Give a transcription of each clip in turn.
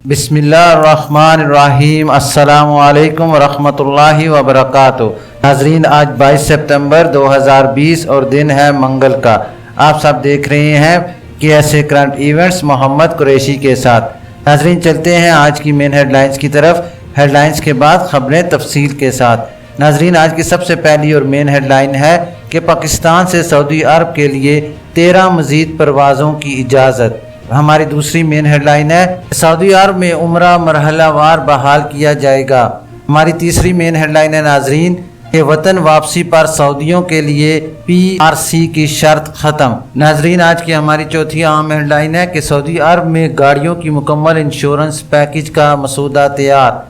बिस्मिल्लाहिर्रहमानिर्रहीम अस्सलामुअलैकुम वरहमतुल्लाहि वबरकातुहू। नाज़रीन, आज 22 सितंबर 2020 और दिन है मंगल का। आप सब देख रहे हैं KSA current events Mohammad Qureshi के साथ। नाज़रीन, चलते हैं आज की मेन हेडलाइंस की तरफ। हेडलाइंस के बाद खबरें तफसील के साथ। नाज़रीन, आज की सबसे पहली और मेन हेडलाइन है कि पाकिस्तान से सऊदी अरब के लिए 13 मज़ीद परवाज़ों की इजाज़त। हमारी दूसरी मेन हेडलाइन है सऊदी अरब में उम्रा मरहलावार बहाल किया जाएगा। हमारी तीसरी मेन हेडलाइन है नाजरीन कि वतन वापसी पर सऊदियों के लिए PRC की शर्त ख़त्म। नाजरीन, आज की हमारी चौथी अहम हेडलाइन है कि सऊदी अरब में गाड़ियों की मुकम्मल इंश्योरेंस पैकेज का मसूदा तैयार।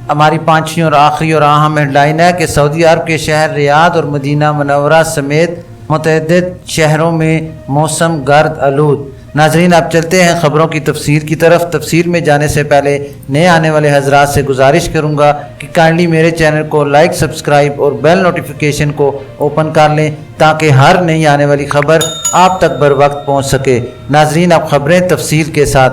हमारी पाँचवीं और आखिरी और अहम हेडलाइन है कि सऊदी अरब के शहर रियाद और मदीना मुनव्वरा समेत मुतअद्दिद शहरों में मौसम गर्द आलूद। नाजरीन, अब चलते हैं ख़बरों की तफसील की तरफ। तफसील में जाने से पहले नए आने वाले हजरात से गुजारिश करूंगा कि काइंडली मेरे चैनल को लाइक, सब्सक्राइब और बेल नोटिफिकेशन को ओपन कर लें ताकि हर नई आने वाली ख़बर आप तक बर वक्त पहुँच सके। नाजरीन, अब ख़बरें तफसील के साथ।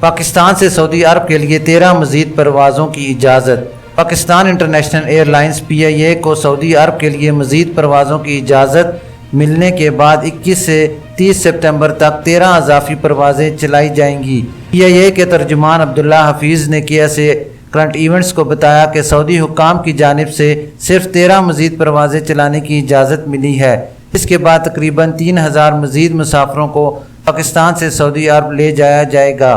पाकिस्तान से सऊदी अरब के लिए 13 मज़ीद परवाज़ों की इजाज़त। पाकिस्तान इंटरनेशनल एयरलाइंस PIA को सऊदी अरब के लिए मज़ीद परवाज़ों की इजाज़त मिलने के बाद 21 से 30 सितंबर तक 13 इजाफी परवाज़ें चलाई जाएंगी। PIA के तर्जुमान अब्दुल्ला हफीज़ ने KSA करंट इवेंट्स को बताया कि सऊदी हुक्काम की जानिब से सिर्फ 13 मज़ीद परवाज़ें चलाने की इजाज़त मिली है। इसके बाद तकरीबन 3000 मज़ीद मुसाफरों को पाकिस्तान से सऊदी अरब ले जाया जाएगा।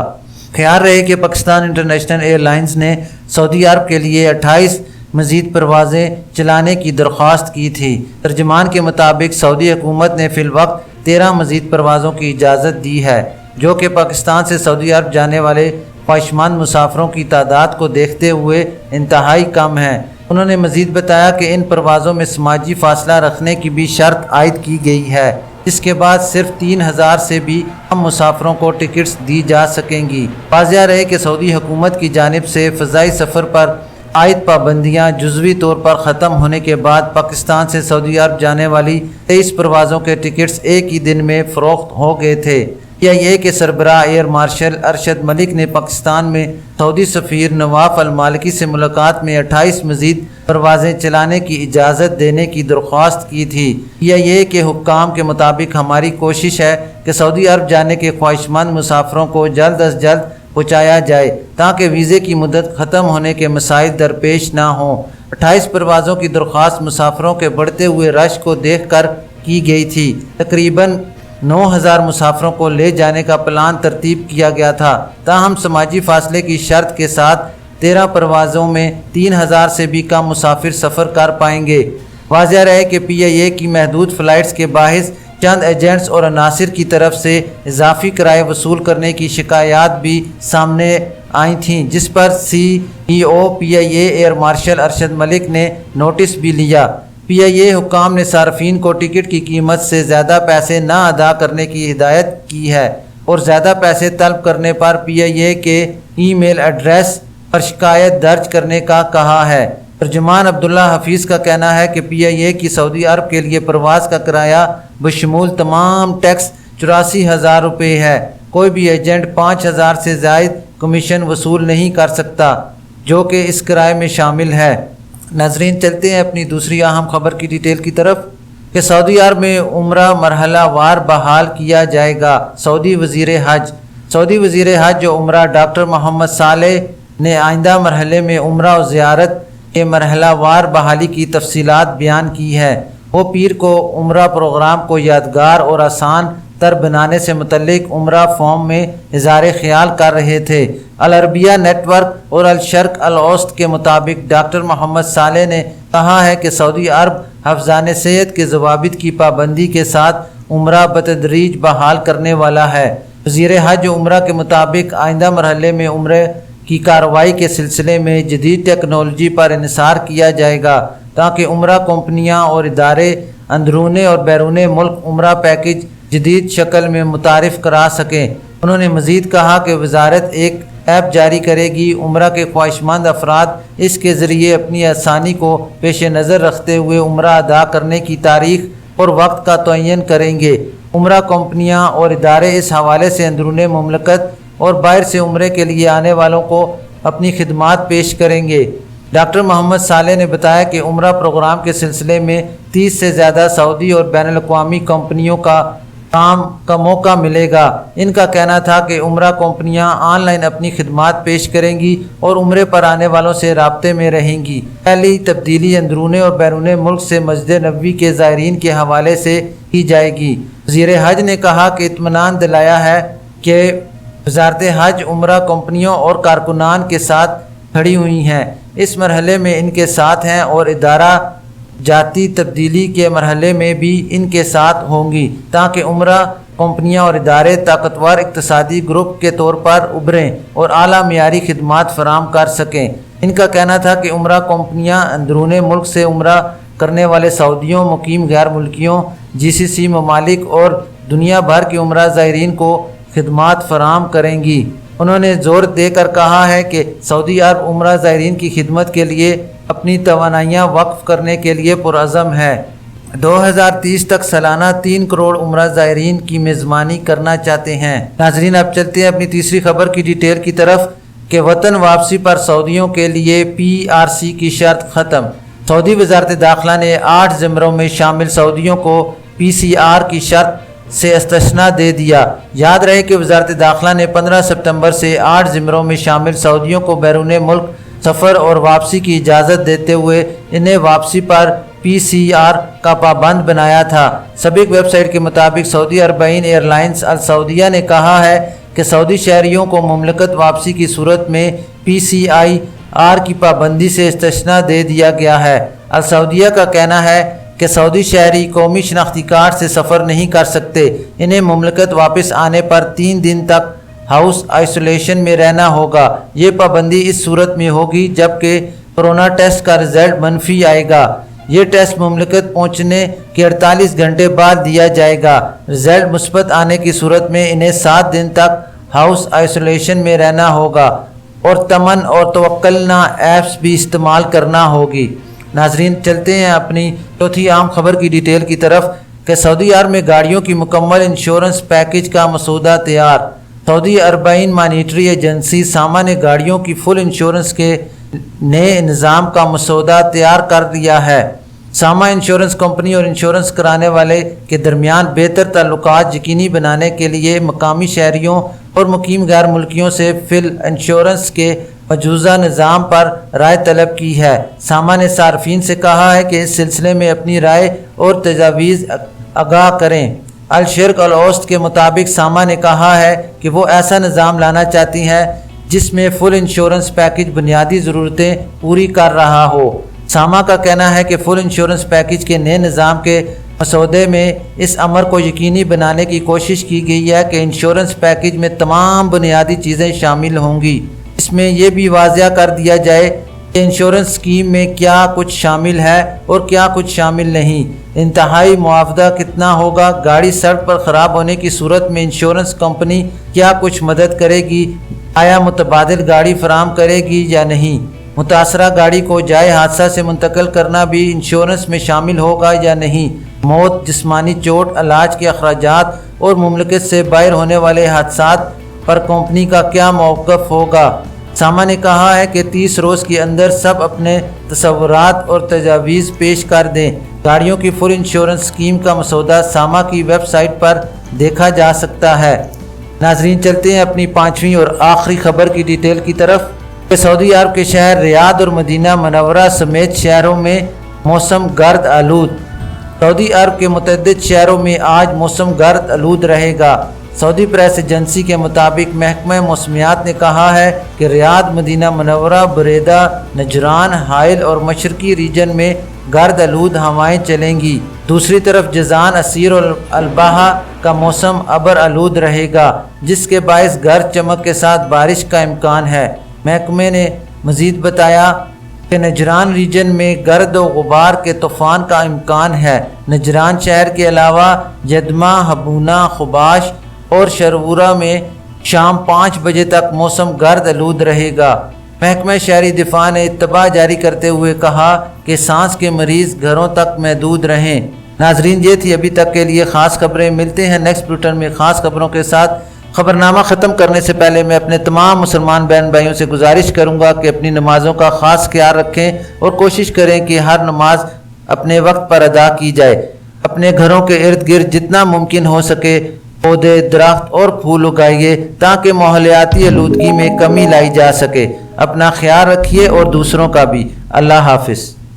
ख्याल रहे कि पाकिस्तान इंटरनेशनल एयरलाइंस ने सऊदी अरब के लिए 28 मज़ीद परवाज़ें चलाने की दरख्वास्त की थी। तर्जमान के मुताबिक सऊदी हुकूमत ने फ़िलवक्त 13 मज़ीद परवाज़ों की इजाज़त दी है, जो कि पाकिस्तान से सऊदी अरब जाने वाले ख्वाहिशमंद मुसाफरों की तादाद को देखते हुए इंतहाई कम है। उन्होंने मज़ीद बताया कि इन परवाज़ों में समाजी फ़ासला रखने की भी शर्त आयद की गई है, जिसके बाद सिर्फ 3000 से भी कम मुसाफरों को टिकट्स दी जा सकेंगी। वाज़िह रहे कि सऊदी हुकूमत की जानिब से फ़ज़ाई सफ़र पर आयद पाबंदियाँ जुज़वी तौर पर ख़त्म होने के बाद पाकिस्तान से सऊदी अरब जाने वाली 23 परवाज़ों के टिकट्स एक ही दिन में फ़रोख्त हो गए थे। PIA के सरबराह एयर मार्शल अरशद मलिक ने पाकिस्तान में सऊदी सफ़ीर नवाफ अल मालिकी से मुलाकात में 28 मज़ीद परवाज़ें चलाने की इजाज़त देने की दरख्वास्त की थी। PIA के हुक्काम के मुताबिक हमारी कोशिश है कि सऊदी अरब जाने के ख्वाहिशमंद मुसाफरों को जल्द अज जल्द पहुँचाया जाए ताकि वीज़े की मुद्दत ख़त्म होने के मसाइल दरपेश ना हों। 28 परवाज़ों की दरख्वास्त मुसाफरों के बढ़ते हुए रश को देखकर की गई थी। तकरीबन 9000 मुसाफरों को ले जाने का प्लान तरतीब किया गया था, ताहम समाजी फासले की शर्त के साथ 13 परवाज़ों में 3000 से भी कम मुसाफिर सफ़र कर पाएंगे। वाज़िह रहे कि PIA की महदूद फ़्लाइट्स के बाहिस चंद एजेंट्स और अनासिर की तरफ से इजाफी किराए वसूल करने की शिकायत भी सामने आई थीं, जिस पर CEO PIA air marshal Arshad Malik ने नोटिस भी लिया। PIA हुक्काम ने सार्फिन को टिकट की कीमत से ज़्यादा पैसे न अदा करने की हिदायत की है और ज़्यादा पैसे तलब करने पर PIA के ईमेल एड्रेस पर शिकायत दर्ज करने का कहा है। तर्जुमान अब्दुल्ला हफीज़ का कहना है कि PIA की सऊदी अरब के लिए परवाज़ का किराया बशमूल तमाम टैक्स 84,000 रुपये है। कोई भी एजेंट 5000 से ज़ायद कमीशन वसूल नहीं कर सकता, जो कि इस किराए में शामिल है। नाज़रीन, चलते हैं अपनी दूसरी अहम खबर की डिटेल की तरफ कि सऊदी अरब में उम्रा मरहला वार बहाल किया जाएगा। सऊदी वज़ीर हज जो उम्रा डॉक्टर मोहम्मद सालेह ने आइंदा मरहले में उम्रा और ज़ियारत के मरहला वार बहाली की तफसीलात बयान की है। वो पीर को उम्रा प्रोग्राम को यादगार और आसान तर बनाने से मुतल्लिक उम्रा फॉर्म में इज़हार ख्याल कर रहे थे। अल अरबिया नेटवर्क और अल शर्क अल औस्त के मुताबिक डॉक्टर मोहम्मद सालेह ने कहा है कि सऊदी अरब हफ्ज़ान सेहत के ज़वाबित की पाबंदी के साथ उम्रा बतदरीज बहाल करने वाला है। वज़ीर हज उम्रा के मुताबिक आइंदा मरहले में उम्र की कार्रवाई के सिलसिले में जदीद टेक्नोलॉजी पर इन्हिसार किया जाएगा ताकि उम्रा कंपनियां और इदारे अंदरूने और बैरूने मुल्क उम्रा पैकेज जदीद शक्ल में मुतारिफ़ करा सकें। उन्होंने मज़ीद कहा कि वजारत एक ऐप जारी करेगी। उम्रा के ख्वाहिशमंद अफराद इसके ज़रिए अपनी आसानी को पेश नज़र रखते हुए उम्रा अदा करने की तारीख और वक्त का तयन करेंगे। उम्रा कंपनियां और इदारे इस हवाले से अंदरूनी मुमलकत और बाहर से उम्रे के लिए आने वालों को अपनी खिदमात पेश करेंगे। डॉक्टर मोहम्मद साले ने बताया कि उम्रा प्रोग्राम के सिलसिले में 30 से ज़्यादा सऊदी और बैनुल अक़वामी कंपनियों का काम का मौका मिलेगा। इनका कहना था कि उम्रा कंपनियां ऑनलाइन अपनी खिदमात पेश करेंगी और उम्रे पर आने वालों से राब्ते में रहेंगी। पहली तब्दीली अंदरूनी और बैरून मुल्क से मस्जिद नबवी के ज़ायरीन के हवाले से की जाएगी। वज़ीर हज ने कहा कि इत्मीनान दिलाया है कि वज़ारत हज उम्रा कंपनियों और कारकुनान के साथ खड़ी हुई हैं, इस मरहले में इनके साथ हैं और इदारा जाती तब्दीली के मरहले में भी इनके साथ होंगी ताकि उम्रा कंपनियां और इदारे ताकतवर इक़्तिसादी ग्रुप के तौर पर उभरें और आला मियारी खिदमात फराम कर सकें। इनका कहना था कि उम्रा कंपनियां अंदरूनी मुल्क से उम्रा करने वाले सऊदियों, मुकीम गैर मुल्कियों, GCC ममालिक और दुनिया भर के उम्रा ज़ायरीन को खिदमात फराम करेंगी। उन्होंने ज़ोर देकर कहा है कि सऊदी अरब उम्रा ज़ायरीन की खिदमत के लिए अपनी तवानाइयाँ वक्फ करने के लिए पुरअज़म है। 2030 तक सालाना 3 करोड़ उम्रा ज़ायरीन की मेज़बानी करना चाहते हैं। नाज़रीन, अब चलते हैं अपनी तीसरी खबर की डिटेल की तरफ कि वतन वापसी पर सऊदियों के लिए PRC की शर्त ख़त्म। सऊदी वज़ारत दाखिला ने 8 ज़िमरों में शामिल सऊदियों को PCR की शर्त से इस्तिस्ना दे दिया। याद रहे कि वज़ारत दाखिला ने 15 सितंबर से 8 ज़िमरों में शामिल सऊदियों को बैरून मुल्क सफ़र और वापसी की इजाज़त देते हुए इन्हें वापसी पर PCR का पाबंद बनाया था। सबक वेबसाइट के मुताबिक सऊदी अरबईन एयरलाइंस अल सऊदिया ने कहा है कि सऊदी शहरियों को मुमलकत वापसी की सूरत में PCR की पाबंदी से इस्तिस्ना दे दिया गया है। अल सऊदिया का कहना है कि सऊदी शहरी कौमी शनाख्ती कार्ड से सफ़र नहीं कर सकते। इन्हें मुमलकत वापस आने पर 3 दिन तक हाउस आइसोलेशन में रहना होगा। ये पाबंदी इस सूरत में होगी जबकि कोरोना टेस्ट का रिज़ल्ट मनफी आएगा। ये टेस्ट मुमलकत पहुँचने के 48 घंटे बाद दिया जाएगा। रिज़ल्ट मुस्बत आने की सूरत में इन्हें 7 दिन तक हाउस आइसोलेशन में रहना होगा और तमन और तवक्कलना ऐप्स भी इस्तेमाल करना होगी। नाजरीन, चलते हैं अपनी चौथी आम खबर की डिटेल की तरफ कि सऊदी अरब में गाड़ियों की मुकम्मल इंश्योरेंस पैकेज का मसूदा तैयार। सऊदी अरबईन मॉनिटरी एजेंसी सामा ने गाड़ियों की फुल इंश्योरेंस के नए निज़ाम का मसूदा तैयार कर लिया है। सामा इंश्योरेंस कंपनी और इंश्योरेंस कराने वाले के दरमियान बेहतर ताल्लुकात यकीनी बनाने के लिए मकामी शहरियों और मुकीम गैर मुल्कियों से फिल इंश्योरेंस के मौजूदा निज़ाम पर राय तलब की है। सामा ने सार्फिन से कहा है कि इस सिलसिले में अपनी राय और तजावीज़ आगाह करें। अल शर्क अल औसत के मुताबिक सामा ने कहा है कि वो ऐसा निज़ाम लाना चाहती हैं जिसमें फुल इंश्योरेंस पैकेज बुनियादी ज़रूरतें पूरी कर रहा हो। सामा का कहना है कि फुल इंश्योरेंस पैकेज के नए निज़ाम के मसौदे में इस अमर को यकीनी बनाने की कोशिश की गई है कि इंश्योरेंस पैकेज में तमाम बुनियादी चीज़ें शामिल होंगी। इसमें यह भी वाज़िया कर दिया जाए कि इंश्योरेंस स्कीम में क्या कुछ शामिल है और क्या कुछ शामिल नहीं। इंतहाई मुआवजा कितना होगा, गाड़ी सड़क पर ख़राब होने की सूरत में इंश्योरेंस कंपनी क्या कुछ मदद करेगी, आया मुतबादिल गाड़ी फराम करेगी या नहीं, मुतासरा गाड़ी को जाए हादसा से मुंतकिल करना भी इंश्योरेंस में शामिल होगा या नहीं, मौत, जिस्मानी चोट, इलाज के अखराजात और मुमलकत से बाहर होने वाले हादसात पर कंपनी का क्या मौक़िफ़ होगा। सामा ने कहा है कि 30 रोज़ के अंदर सब अपने तसव्वुरात और तजावीज़ पेश कर दें। गाड़ियों की फुल इंश्योरेंस स्कीम का मसौदा सामा की वेबसाइट पर देखा जा सकता है। नाजरीन, चलते हैं अपनी 5वीं और आखिरी खबर की डिटेल की तरफ। सऊदी अरब के शहर रियाद और मदीना मनव्वरा समेत शहरों में मौसम गर्द आलूद। सऊदी अरब के मुतअद्दिद शहरों में आज मौसम गर्द आलूद रहेगा। सऊदी प्रेस एजेंसी के मुताबिक महकमा मौसमियात ने कहा है कि रियाद, मदीना मनव्वरा, बरेदा, नजरान, हाइल और मशरकी रीजन में गर्द आलूद हवाएँ चलेंगी। दूसरी तरफ जजान, असीर और अलबाहा का मौसम अबर आलूद रहेगा जिसके बायस गर्द चमक के साथ बारिश का इम्कान है। महकमे ने मज़ीद बताया कि नजरान रीजन में गर्द व गुबार के तूफ़ान का इम्कान है। नजरान शहर के अलावा जदमा, हबूना, खुबाश और शरवूरा में शाम 5 बजे तक मौसम गर्द आलूद रहेगा। महकमा शहरी दिफा ने इत्तबा जारी करते हुए कहा कि सांस के मरीज़ घरों तक महदूद रहें। नाजरीन, ये थी अभी तक के लिए ख़ास खबरें। मिलते हैं नेक्स्ट बुलेटिन में ख़ास खबरों के साथ। खबरनामा ख़त्म करने से पहले मैं अपने तमाम मुसलमान बहन भाइयों से गुजारिश करूँगा कि अपनी नमाज़ों का ख़ास ख्याल रखें और कोशिश करें कि हर नमाज अपने वक्त पर अदा की जाए। अपने घरों के इर्द गिर्द जितना मुमकिन हो सके पौधे, दरख्त और फूल उगाइए ताकि माहौलियाती आलूदगी में कमी लाई जा सके। अपना ख्याल रखिए और दूसरों का भी। अल्लाह हाफिज़।